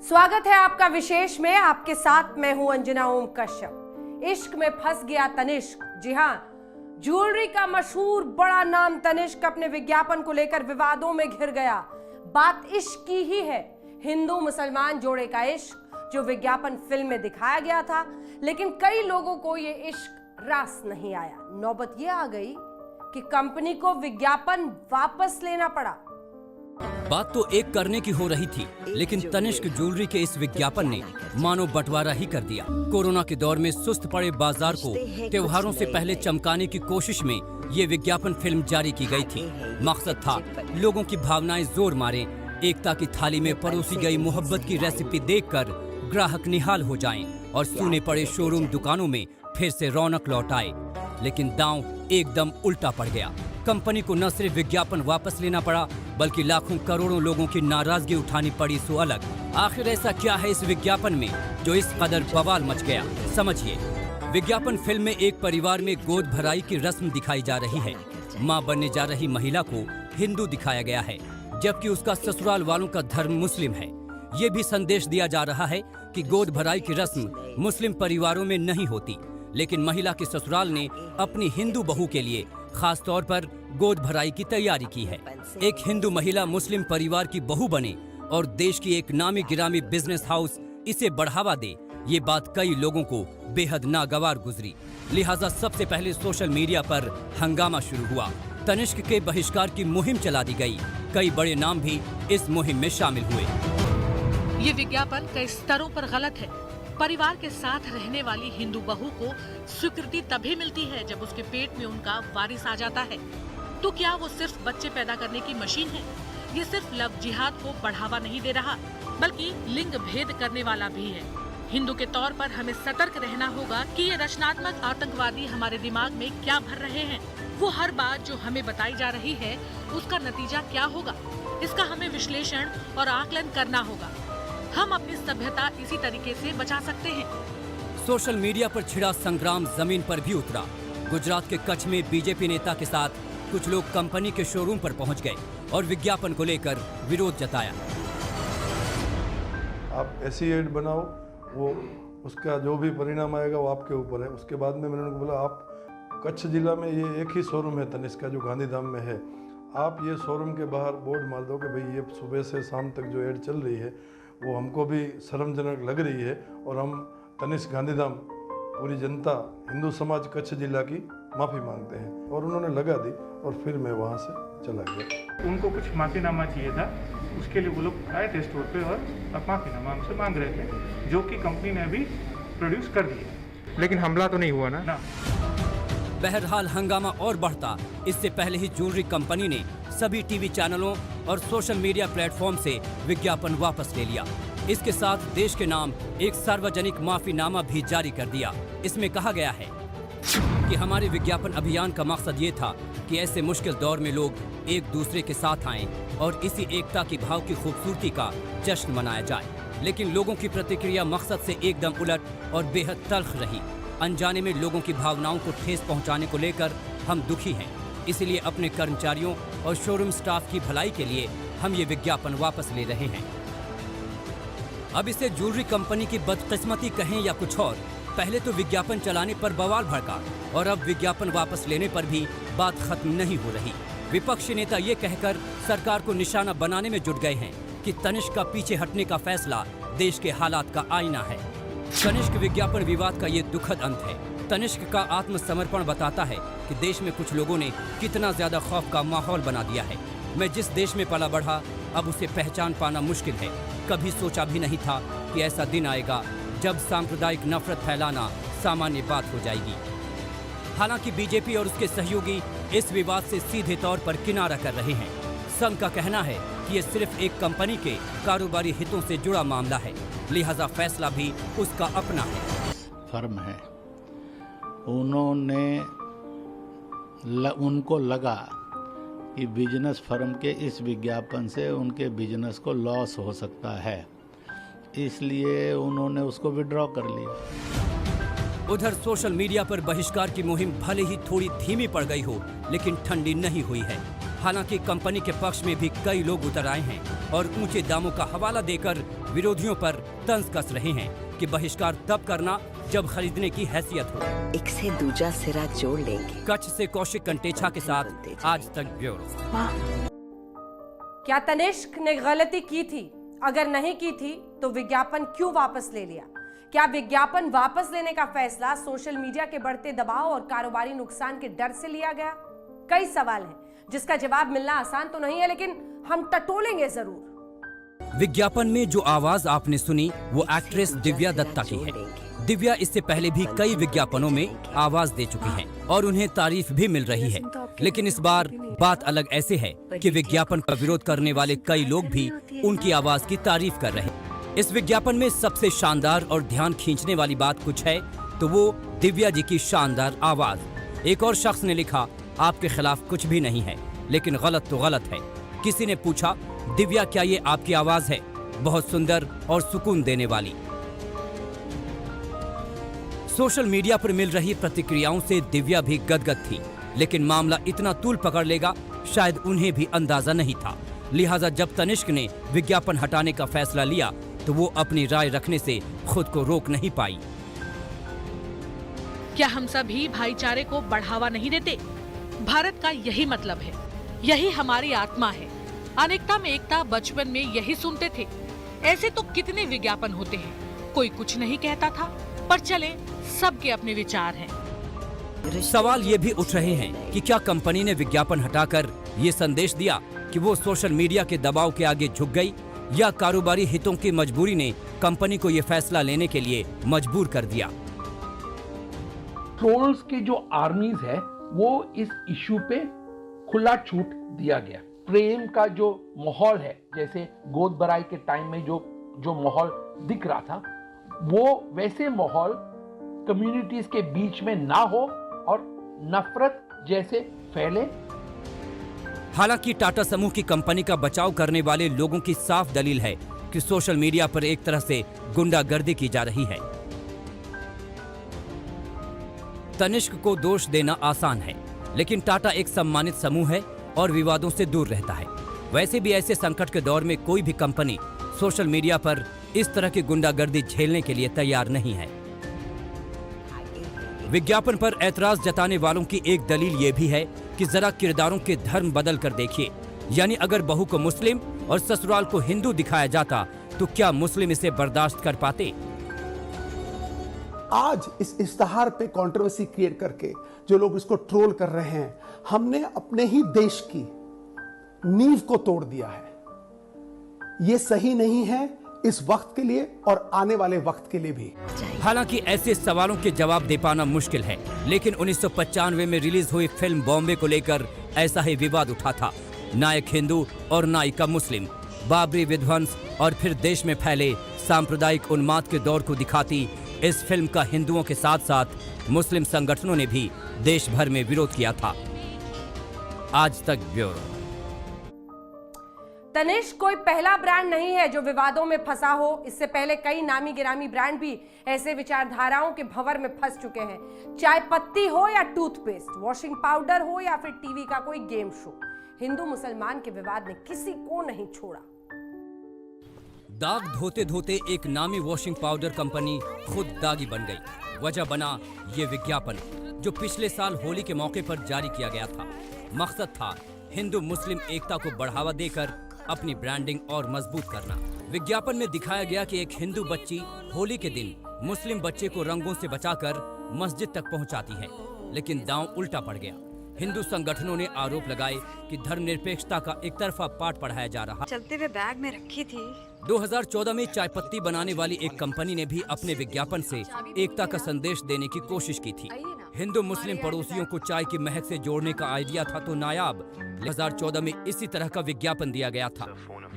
स्वागत है आपका विशेष में। आपके साथ मैं हूं अंजना ओम कश्यप। इश्क में फंस गया तनिष्क। जी हां, ज्वेलरी का मशहूर बड़ा नाम तनिष्क अपने विज्ञापन को लेकर विवादों में घिर गया। बात इश्क की ही है, हिंदू मुसलमान जोड़े का इश्क जो विज्ञापन फिल्म में दिखाया गया था, लेकिन कई लोगों को यह इश्क रास नहीं आया। नौबत यह आ गई कि कंपनी को विज्ञापन वापस लेना पड़ा। बात तो एक करने की हो रही थी, लेकिन तनिष्क ज्वेलरी के इस विज्ञापन ने मानो बंटवारा ही कर दिया। कोरोना के दौर में सुस्त पड़े बाजार को त्योहारों से पहले चमकाने की कोशिश में ये विज्ञापन फिल्म जारी की गई थी। मकसद था लोगों की भावनाएं जोर मारें, एकता की थाली में परोसी गई मोहब्बत की रेसिपी देखकर ग्राहक निहाल हो जाएं और सूने पड़े शोरूम दुकानों में फिर से रौनक लौट आए। लेकिन दांव एकदम उल्टा पड़ गया। कंपनी को न सिर्फ विज्ञापन वापस लेना पड़ा, बल्कि लाखों करोड़ों लोगों की नाराजगी उठानी पड़ी। सो अलग आखिर ऐसा क्या है इस विज्ञापन में जो इस कदर बवाल मच गया? समझिए। विज्ञापन फिल्म में एक परिवार में गोद भराई की रस्म दिखाई जा रही है। मां बनने जा रही महिला को हिंदू दिखाया गया है, जबकि उसका ससुराल वालों का धर्म मुस्लिम है। ये भी संदेश दिया जा रहा है कि गोद भराई की रस्म मुस्लिम परिवारों में नहीं होती, लेकिन महिला के ससुराल ने अपनी हिंदू बहू के लिए खास तौर पर गोद भराई की तैयारी की है। एक हिंदू महिला मुस्लिम परिवार की बहू बने और देश की एक नामी गिरामी बिजनेस हाउस इसे बढ़ावा दे, ये बात कई लोगों को बेहद नागवार गुजरी। लिहाजा सबसे पहले सोशल मीडिया पर हंगामा शुरू हुआ। तनिष्क के बहिष्कार की मुहिम चला दी गई। कई बड़े नाम भी इस मुहिम में शामिल हुए। ये विज्ञापन कई स्तरों पर गलत है। परिवार के साथ रहने वाली हिंदू बहू को स्वीकृति तभी मिलती है जब उसके पेट में उनका वारिस आ जाता है। तो क्या वो सिर्फ बच्चे पैदा करने की मशीन है? ये सिर्फ लव जिहाद को बढ़ावा नहीं दे रहा, बल्कि लिंग भेद करने वाला भी है। हिंदू के तौर पर हमें सतर्क रहना होगा कि ये रचनात्मक आतंकवादी हमारे दिमाग में क्या भर रहे हैं। वो हर बात जो हमें बताई जा रही है, उसका नतीजा क्या होगा, इसका हमें विश्लेषण और आकलन करना होगा। हम अपनी सभ्यता इसी तरीके से बचा सकते हैं। सोशल मीडिया पर छिड़ा संग्राम जमीन पर भी उतरा। गुजरात के कच्छ में बीजेपी नेता के साथ कुछ लोग कंपनी के शोरूम पर पहुंच गए और विज्ञापन को लेकर विरोध जताया। आप ऐसी एड बनाओ, वो उसका जो भी परिणाम आएगा वो आपके ऊपर है। उसके बाद में मैंने उनको बोला, आप कच्छ जिला में ये एक ही शोरूम है तनिष्क का जो गांधीधाम में है, आप ये शोरूम के बाहर बोर्ड मार दो कि भाई ये सुबह से शाम तक जो एड चल रही है वो हमको भी शर्मजनक लग रही है और हम तनिष्क गांधीधाम पूरी जनता हिंदू समाज कच्छ जिला की माफ़ी मांगते हैं। और उन्होंने लगा दी और फिर मैं वहाँ से चला गया। उनको कुछ माफ़ीनामा चाहिए था, उसके लिए वो लोग आए थे स्टोर पे और माफ़ीनामा हमसे मांग रहे थे, जो कि कंपनी ने अभी प्रोड्यूस कर दिया। लेकिन हमला तो नहीं हुआ ना? बहरहाल हंगामा और बढ़ता। इससे पहले ही ज्वेलरी कंपनी ने सभी टीवी चैनलों और सोशल मीडिया प्लेटफॉर्म से विज्ञापन वापस ले लिया। इसके साथ देश के नाम एक सार्वजनिक माफीनामा भी जारी कर दिया। इसमें कहा गया है कि हमारे विज्ञापन अभियान का मकसद ये था कि ऐसे मुश्किल दौर में लोग एक दूसरे के साथ आएं और इसी एकता की भाव की खूबसूरती का जश्न मनाया जाए। लेकिन लोगों की प्रतिक्रिया मकसद से एकदम उलट और बेहद तल्ख रही। अनजाने में लोगों की भावनाओं को ठेस पहुंचाने को लेकर हम दुखी हैं। इसीलिए अपने कर्मचारियों और शोरूम स्टाफ की भलाई के लिए हम ये विज्ञापन वापस ले रहे हैं। अब इसे ज्वेलरी कंपनी की बदकिस्मती कहें या कुछ और, पहले तो विज्ञापन चलाने पर बवाल भड़का और अब विज्ञापन वापस लेने पर भी बात खत्म नहीं हो रही। विपक्षी नेता ये कहकर सरकार को निशाना बनाने में जुट गए हैं कि तनिष्क का पीछे हटने का फैसला देश के हालात का आईना है। तनिष्क विज्ञापन विवाद का ये दुखद अंत है। तनिष्क का आत्मसमर्पण बताता है कि देश में कुछ लोगों ने कितना ज्यादा खौफ का माहौल बना दिया है। मैं जिस देश में पला बढ़ा, अब उसे पहचान पाना मुश्किल है। कभी सोचा भी नहीं था कि ऐसा दिन आएगा जब सांप्रदायिक नफरत फैलाना सामान्य बात हो जाएगी। हालांकि बीजेपी और उसके सहयोगी इस विवाद से सीधे तौर पर किनारा कर रहे हैं। संघ का कहना है कि ये सिर्फ एक कंपनी के कारोबारी हितों से जुड़ा मामला है, लिहाजा फैसला भी उसका अपना है। फर्म है, उनको लगा कि बिजनेस फर्म के इस विज्ञापन से उनके बिजनेस को लॉस हो सकता है, इसलिए उन्होंने उसको विड्रॉ कर लिया। उधर सोशल मीडिया पर बहिष्कार की मुहिम भले ही थोड़ी धीमी पड़ गई हो, लेकिन ठंडी नहीं हुई है। हालांकि कंपनी के पक्ष में भी कई लोग उतर आए हैं और ऊंचे दामों का हवाला देकर विरोधियों पर तंज कस रहे हैं कि बहिष्कार तब करना जब खरीदने की हैसियत हो। एक से दूजा सिरा जोड़ लेंगे। कच्छ से कौशिक कंटेछा के साथ आज तक ब्यूरो। क्या तनिष्क ने गलती की थी? अगर नहीं की थी तो विज्ञापन क्यों वापस ले लिया? क्या विज्ञापन वापस लेने का फैसला सोशल मीडिया के बढ़ते दबाव और कारोबारी नुकसान के डर से लिया गया? कई सवाल हैं जिसका जवाब मिलना आसान तो नहीं है, लेकिन हम टटोलेंगे जरूर। विज्ञापन में जो आवाज आपने सुनी वो एक्ट्रेस दिव्या दत्ता की है। दिव्या इससे पहले भी कई विज्ञापनों में आवाज दे चुकी हैं और उन्हें तारीफ भी मिल रही है, लेकिन इस बार बात अलग ऐसे है कि विज्ञापन का विरोध करने वाले कई लोग भी उनकी आवाज की तारीफ कर रहे हैं। इस विज्ञापन में सबसे शानदार और ध्यान खींचने वाली बात कुछ है तो वो दिव्या जी की शानदार आवाज। एक और शख्स ने लिखा, आपके खिलाफ कुछ भी नहीं है, लेकिन गलत तो गलत है। किसी ने पूछा, दिव्या क्या ये आपकी आवाज है? बहुत सुंदर और सुकून देने वाली। सोशल मीडिया पर मिल रही प्रतिक्रियाओं से दिव्या भी गदगद थी, लेकिन मामला इतना तूल पकड़ लेगा शायद उन्हें भी अंदाजा नहीं था। लिहाजा जब तनिष्क ने विज्ञापन हटाने का फैसला लिया तो वो अपनी राय रखने से खुद को रोक नहीं पाई। क्या हम सभी भाईचारे को बढ़ावा नहीं देते? भारत का यही मतलब है, यही हमारी आत्मा है। अनेकता में एकता बचपन में यही सुनते थे। ऐसे तो कितने विज्ञापन होते हैं, कोई कुछ नहीं कहता था, पर चले सबके अपने विचार हैं। सवाल ये भी उठ रहे हैं कि क्या कंपनी ने विज्ञापन हटाकर ये संदेश दिया कि वो सोशल मीडिया के दबाव के आगे झुक गई, या कारोबारी हितों की मजबूरी ने कंपनी को ये फैसला लेने के लिए मजबूर कर दिया? ट्रोल्स के जो आर्मीज है वो इस इशू पे खुला छूट दिया गया। प्रेम का जो माहौल है, जैसे गोद भराई के टाइम में जो माहौल दिख रहा था, वो वैसे माहौल कम्युनिटीज के बीच में ना हो और नफरत जैसे फैले। हालांकि टाटा समूह की कंपनी का बचाव करने वाले लोगों की साफ दलील है कि सोशल मीडिया पर एक तरह से गुंडागर्दी की जा रही है। तनिष्क को दोष देना आसान है, लेकिन टाटा एक सम्मानित समूह है और विवादों से दूर रहता है। वैसे भी ऐसे संकट के दौर में कोई भी कंपनी सोशल मीडिया पर इस तरह की गुंडागर्दी झेलने के लिए तैयार नहीं है। विज्ञापन पर ऐतराज जताने वालों की एक दलील ये भी है कि जरा किरदारों के धर्म बदल कर देखिए, यानी अगर बहू को मुस्लिम और ससुराल को हिंदू दिखाया जाता तो क्या मुस्लिम इसे बर्दाश्त कर पाते? आज इस इश्तहार पे कंट्रोवर्सी क्रिएट करके जो लोग इसको ट्रोल कर रहे हैं, हमने अपने ही देश की नींव को तोड़ दिया है। ये सही नहीं है इस वक्त के लिए और आने वाले वक्त के लिए भी। हालांकि ऐसे सवालों के जवाब दे पाना मुश्किल है, लेकिन 1995 में रिलीज हुई फिल्म बॉम्बे को लेकर ऐसा ही विवाद उठा था। नायक हिंदू और नायिका मुस्लिम, बाबरी विध्वंस और फिर देश में फैले सांप्रदायिक उन्माद के दौर को दिखाती इस फिल्म का हिंदुओं के साथ साथ मुस्लिम संगठनों ने भी देश भर में विरोध किया था। आज तक ब्यूरो। तनिष्क कोई पहला ब्रांड नहीं है जो विवादों में फंसा हो। इससे पहले कई नामी गिरामी ब्रांड भी ऐसे विचारधाराओं के भंवर में फंस चुके हैं। चाय पत्ती हो या टूथपेस्ट, वॉशिंग पाउडर हो या फिर टीवी का कोई गेम शो, हिंदू मुसलमान के विवाद ने किसी को नहीं छोड़ा। दाग धोते धोते एक नामी वॉशिंग पाउडर कंपनी खुद दागी बन गई। वजह बना ये विज्ञापन जो पिछले साल होली के मौके पर जारी किया गया था। मकसद था हिंदू मुस्लिम एकता को बढ़ावा देकर अपनी ब्रांडिंग और मजबूत करना। विज्ञापन में दिखाया गया कि एक हिंदू बच्ची होली के दिन मुस्लिम बच्चे को रंगों से बचाकर मस्जिद तक पहुंचाती है, लेकिन दांव उल्टा पड़ गया। हिंदू संगठनों ने आरोप लगाए कि धर्मनिरपेक्षता का एक तरफा पाठ पढ़ाया जा रहा। चलते हुए बैग में रखी थी। 2014 में चाय पत्ती बनाने वाली एक कंपनी ने भी अपने विज्ञापन से एकता का संदेश देने की कोशिश की थी। हिंदू मुस्लिम पड़ोसियों को चाय की महक से जोड़ने का आइडिया था तो नायाब। 2014 में इसी तरह का विज्ञापन दिया गया था।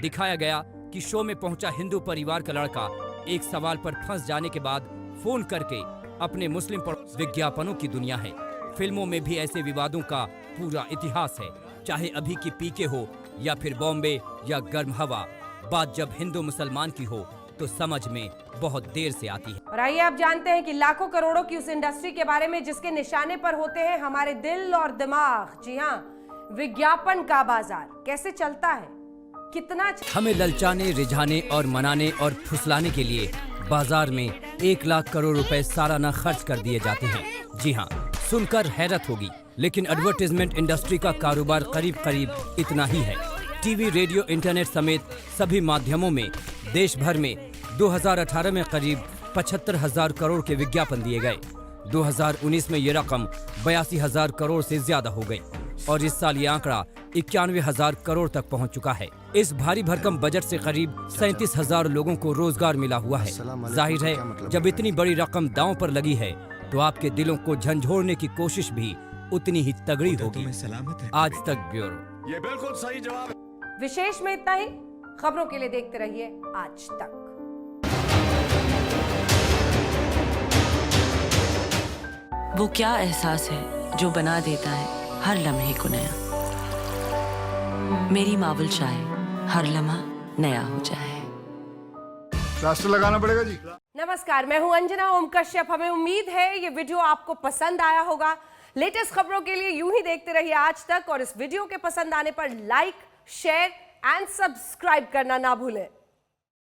दिखाया गया कि शो में पहुंचा हिंदू परिवार का लड़का एक सवाल पर फंस जाने के बाद फोन करके अपने मुस्लिम विज्ञापनों की दुनिया है। फिल्मों में भी ऐसे विवादों का पूरा इतिहास है, चाहे अभी की पीके हो या फिर बॉम्बे या गर्म हवा। बात जब हिंदू मुसलमान की हो तो समझ में बहुत देर से आती है। और आइए आप जानते हैं कि लाखों करोड़ों की उस इंडस्ट्री के बारे में जिसके निशाने पर होते हैं हमारे दिल और दिमाग। जी हाँ, विज्ञापन का बाजार कैसे चलता है, कितना हमें ललचाने, रिझाने और मनाने और फुसलाने के लिए बाजार में 1 लाख करोड़ रुपए सालाना खर्च कर दिए जाते हैं। जी हाँ, सुनकर हैरत होगी, लेकिन एडवर्टाइजमेंट इंडस्ट्री का कारोबार करीब करीब इतना ही है। टीवी, रेडियो, इंटरनेट समेत सभी माध्यमों में देश भर में 2018 में करीब 75,000 करोड़ के विज्ञापन दिए गए। 2019 में ये रकम 82,000 करोड़ से ज्यादा हो गई और इस साल ये आंकड़ा 91,000 करोड़ तक पहुंच चुका है। इस भारी भरकम बजट से करीब 37,000 लोगों को रोजगार मिला हुआ है। जाहिर है, जब इतनी बड़ी रकम दांव पर लगी है तो आपके दिलों को झंझोड़ने की कोशिश भी उतनी ही तगड़ी होगी। आज तक ब्यूरो। ये बिल्कुल सही जवाब है। विशेष में इतना ही। खबरों के लिए देखते रहिए आज तक। वो क्या एहसास है जो बना देता है हर लम्हे को नया। मेरी मावल चाहे हर लम्हा नया हो जाए। रास्ता लगाना पड़ेगा जी। नमस्कार, मैं हूं अंजना ओम कश्यप। हमें उम्मीद है ये वीडियो आपको पसंद आया होगा। लेटेस्ट खबरों के लिए यूं ही देखते रहिए आज तक और इस वीडियो के पसंद आने पर लाइक, शेयर एंड सब्सक्राइब करना ना भूलें।